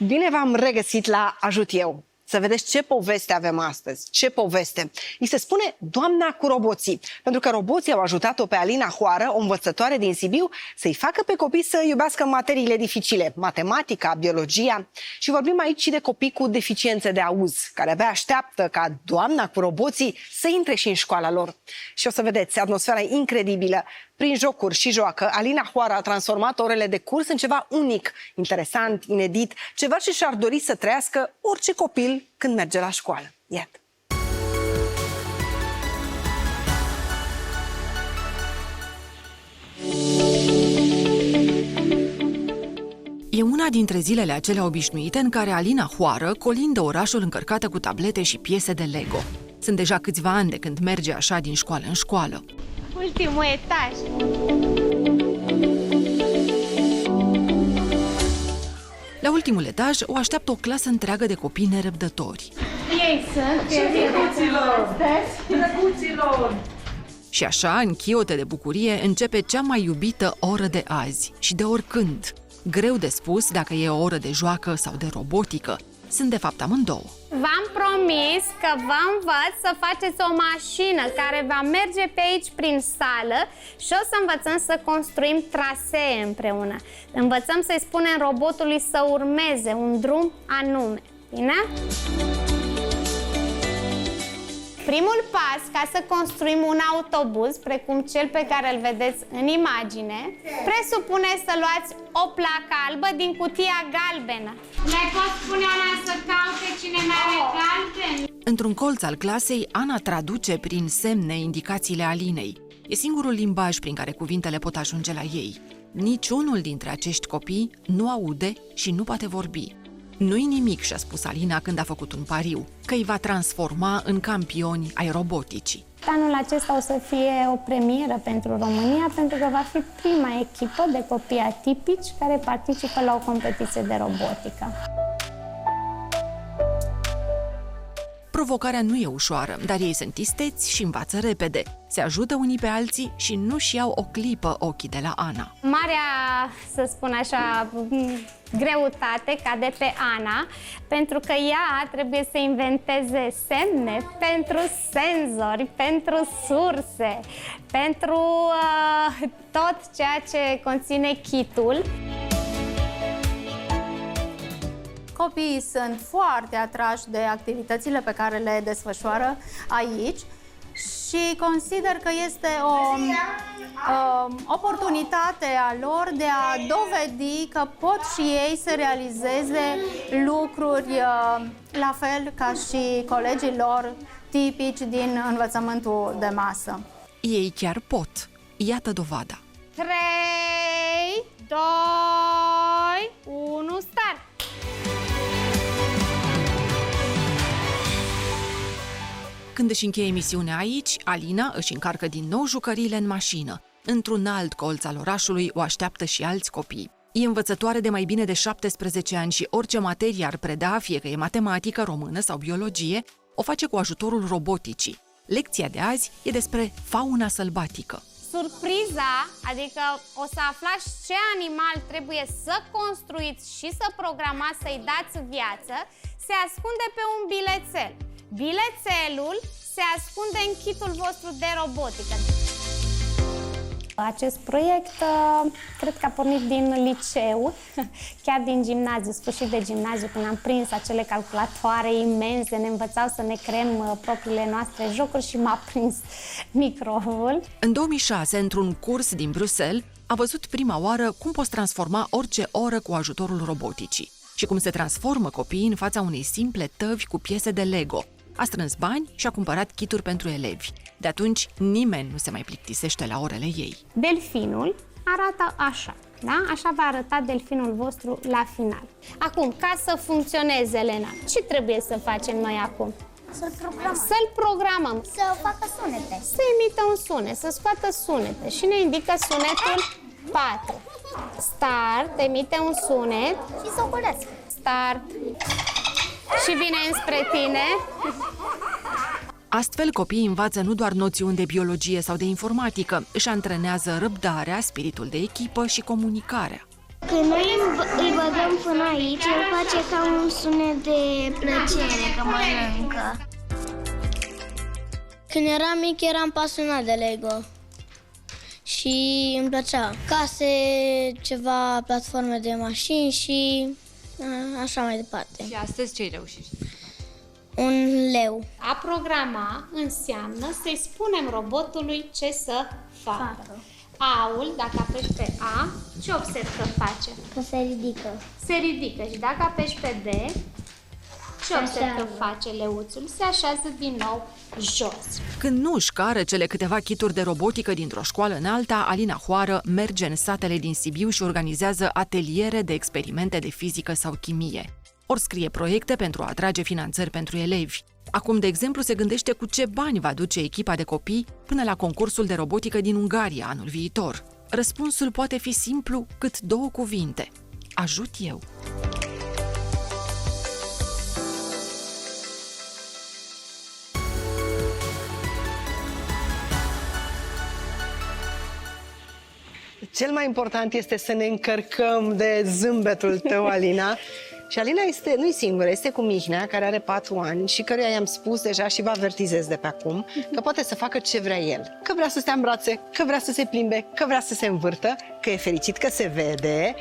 Bine v-am regăsit la Ajut Eu! Să vedeți ce poveste avem astăzi. Ce poveste! Îi se spune Doamna cu roboții, pentru că roboții au ajutat-o pe Alina Hoară, o învățătoare din Sibiu, să-i facă pe copii să iubească materiile dificile, matematica, biologia. Și vorbim aici și de copii cu deficiențe de auz, care abia așteaptă ca Doamna cu roboții să intre și în școala lor. Și o să vedeți, atmosfera e incredibilă. Prin jocuri și joacă, Alina Hoară a transformat orele de curs în ceva unic, interesant, inedit, ceva ce și-ar dori să trăiască orice copil când merge la școală. Iată! E una dintre zilele acelea obișnuite în care Alina Hoară colindă orașul încărcată cu tablete și piese de Lego. Sunt deja câțiva ani de când merge așa din școală în școală. Ultimul etaj. La ultimul etaj o așteaptă o clasă întreagă de copii nerăbdători. Ei sunt Drăguților! Și așa, în chiote de bucurie, începe cea mai iubită oră de azi și de oricând. Greu de spus dacă e o oră de joacă sau de robotică. Sunt de fapt amândouă. V-am promis că vă învăț să faceți o mașină care va merge pe aici prin sală și o să învățăm să construim trasee împreună. Învățăm să-i spunem robotului să urmeze un drum anume. Bine? Primul pas ca să construim un autobuz, precum cel pe care îl vedeți în imagine, presupune să luați o placă albă din cutia galbenă. Le pot spune Ana să caute cine n-are galben? Într-un colț al clasei, Ana traduce prin semne indicațiile Alinei. E singurul limbaj prin care cuvintele pot ajunge la ei. Niciunul dintre acești copii nu aude și nu poate vorbi. Nu-i nimic, și-a spus Alina când a făcut un pariu, că îi va transforma în campioni ai roboticii. Anul acesta o să fie o premieră pentru România, pentru că va fi prima echipă de copii atipici care participă la o competiție de robotică. Provocarea nu e ușoară, dar ei sunt isteți și învață repede. Se ajută unii pe alții și nu-și iau o clipă ochii de la Ana. Marea, să spun așa, greutate cade pe Ana, pentru că ea trebuie să inventeze semne pentru senzori, pentru surse, pentru tot ceea ce conține kitul. Copiii sunt foarte atrași de activitățile pe care le desfășoară aici și consider că este o oportunitate a lor de a dovedi că pot și ei să realizeze lucruri la fel ca și colegii lor tipici din învățământul de masă. Ei chiar pot. Iată dovada. 3, 2, 1, start! Când își încheie emisiunea aici, Alina își încarcă din nou jucăriile în mașină. Într-un alt colț al orașului o așteaptă și alți copii. E învățătoare de mai bine de 17 ani și orice materie ar preda, fie că e matematică, română sau biologie, o face cu ajutorul roboticii. Lecția de azi e despre fauna sălbatică. Surpriza, adică o să aflați ce animal trebuie să construiți și să programați să-i dați viață, se ascunde pe un bilețel. Bilețelul se ascunde în kitul vostru de robotică. Acest proiect cred că a pornit din liceu, chiar din gimnaziu, sfârșit de gimnaziu, când am prins acele calculatoare imense, ne învățau să ne creăm propriile noastre jocuri și m-a prins microul. În 2006, într-un curs din Bruxelles, a văzut prima oară cum poți transforma orice oră cu ajutorul roboticii și cum se transformă copiii în fața unei simple tăvi cu piese de Lego. A strâns bani și a cumpărat kituri pentru elevi. De atunci, nimeni nu se mai plictisește la orele ei. Delfinul arată așa, da? Așa va arăta delfinul vostru la final. Acum, ca să funcționeze, Elena, ce trebuie să facem noi acum? Să-l programăm. Să-l programăm. Să facă sunete. Să emită un sunet, să scoată sunete. Și ne indică sunetul 4. Start, emite un sunet. Și să ocolească. Start. Și vine înspre tine. Astfel, copiii învață nu doar noțiuni de biologie sau de informatică, își antrenează răbdarea, spiritul de echipă și comunicarea. Când noi îi băgăm până aici, el face ca un sunet de plăcere că mănâncă. Când eram mic, eram pasionat de Lego și îmi plăcea case, ceva platforme de mașini și așa mai departe. Și astăzi ce-ai reușit? Un leu. A programa înseamnă să-i spunem robotului ce să facă. A-ul, dacă apeși pe A, ce observi că face? Că se ridică. Se ridică și dacă apeși pe D, ce observi că face leuțul? Se așează din nou jos. Când nu își cară cele câteva kituri de robotică dintr-o școală în alta, Alina Hoară merge în satele din Sibiu și organizează ateliere de experimente de fizică sau chimie. Ori scrie proiecte pentru a atrage finanțări pentru elevi. Acum, de exemplu, se gândește cu ce bani va duce echipa de copii până la concursul de robotică din Ungaria anul viitor. Răspunsul poate fi simplu cât două cuvinte. Ajut eu! Cel mai important este să ne încărcăm de zâmbetul tău, Alina. Și Alina nu-i singură, este cu Mihnea, care are 4 ani și căruia i-am spus deja și vă avertizez de pe acum că poate să facă ce vrea el. Că vrea să stea în brațe, că vrea să se plimbe, că vrea să se învârtă, că e fericit că se vede.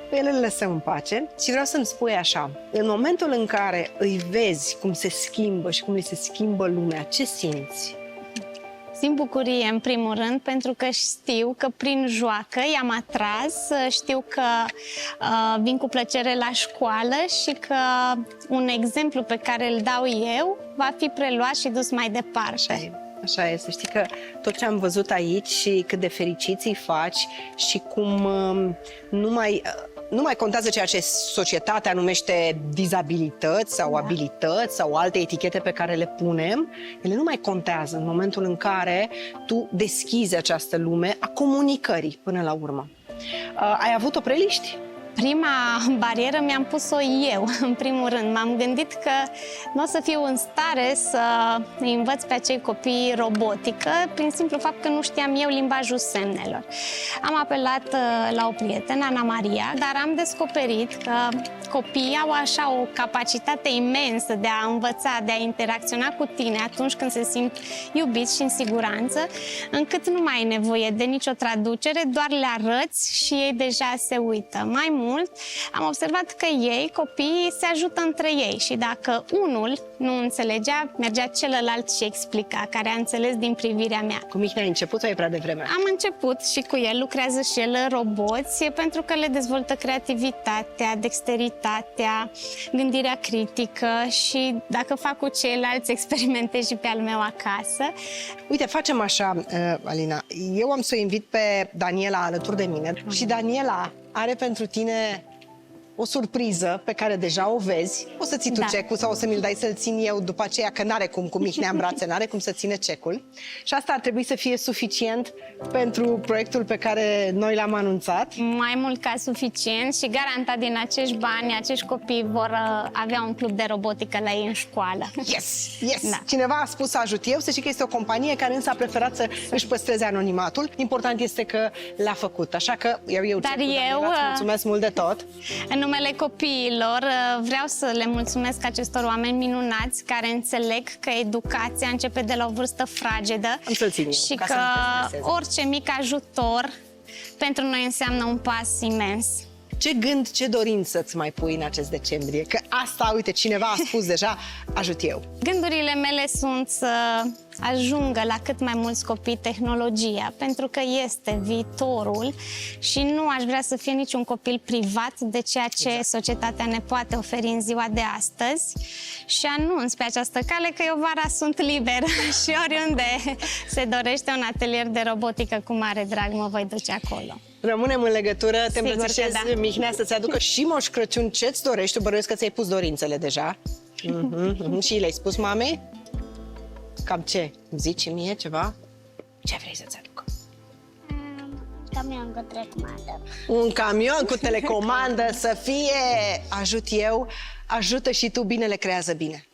Pe el îl lăsăm în pace și vreau să-mi spui așa, în momentul în care îi vezi cum se schimbă și cum îi se schimbă lumea, ce simți? Simt bucurie, în primul rând, pentru că știu că prin joacă i-am atras, știu că vin cu plăcere la școală și că un exemplu pe care îl dau eu va fi preluat și dus mai departe. Așa e, să știi că tot ce am văzut aici și cât de fericiți îi faci și cum nu mai contează ceea ce societatea numește dizabilități sau abilități sau alte etichete pe care le punem, ele nu mai contează în momentul în care tu deschizi această lume a comunicării până la urmă. Ai avut opreliști? Prima barieră mi-am pus-o eu, în primul rând. M-am gândit că nu o să fiu în stare să îi învăț pe acei copii robotică, prin simplu fapt că nu știam eu limbajul semnelor. Am apelat la o prietenă, Ana Maria, dar am descoperit că copiii au așa o capacitate imensă de a învăța, de a interacționa cu tine atunci când se simt iubiți și în siguranță, încât nu mai ai nevoie de nicio traducere, doar le arăți și ei deja se uită. Mai mult, am observat că ei, copiii, se ajută între ei și dacă unul nu înțelegea, mergea celălalt și explica, care a înțeles din privirea mea. Cu Mihnea ai început sau e prea devreme? Am început și cu el, lucrează și el în roboți, pentru că le dezvoltă creativitatea, dexteritatea, gândirea critică și dacă fac cu ceilalți, experimentez și pe al meu acasă. Uite, facem așa, Alina, eu am să o invit pe Daniela alături de mine și Daniela are pentru tine o surpriză pe care deja o vezi. O să ții tu cecul sau o să mi-l dai să-l țin eu după aceea, că n-are cum, cu Mihnea în brațe, n-are cum să ține cecul. Și asta ar trebui să fie suficient pentru proiectul pe care noi l-am anunțat. Mai mult ca suficient și garantat din acești bani, acești copii vor avea un club de robotică la ei în școală. Yes, yes! Da. Cineva a spus ajut eu, să știi că este o companie care însă a preferat să își păstreze anonimatul. Important este că l-a făcut, așa că eu Dar Daniela, îți mulțumesc mult de tot. În numele copiilor vreau să le mulțumesc acestor oameni minunați care înțeleg că educația începe de la o vârstă fragedă și că orice mic ajutor pentru noi înseamnă un pas imens. Ce gând, ce dorință îți mai pui în acest decembrie? Că asta, uite, cineva a spus deja, ajut eu. Gândurile mele sunt să ajungă la cât mai mulți copii tehnologia, pentru că este viitorul și nu aș vrea să fie niciun copil privat de ceea ce societatea ne poate oferi în ziua de astăzi. Și anunț pe această cale că eu vara sunt liberă și oriunde se dorește un atelier de robotică, cu mare drag mă voi duce acolo. Rămânem în legătură, te îmbrățișez, da. Mihnea, să-ți aducă și Moș Crăciun ce-ți dorești. Tu bănuiesc că ți-ai pus dorințele deja. Și le-ai spus mamei? Cam ce? Zici mie ceva? Ce vrei să-ți aducă? Camion cu telecomandă. Un camion cu telecomandă să fie! Ajut eu, ajută și tu, binele creează bine.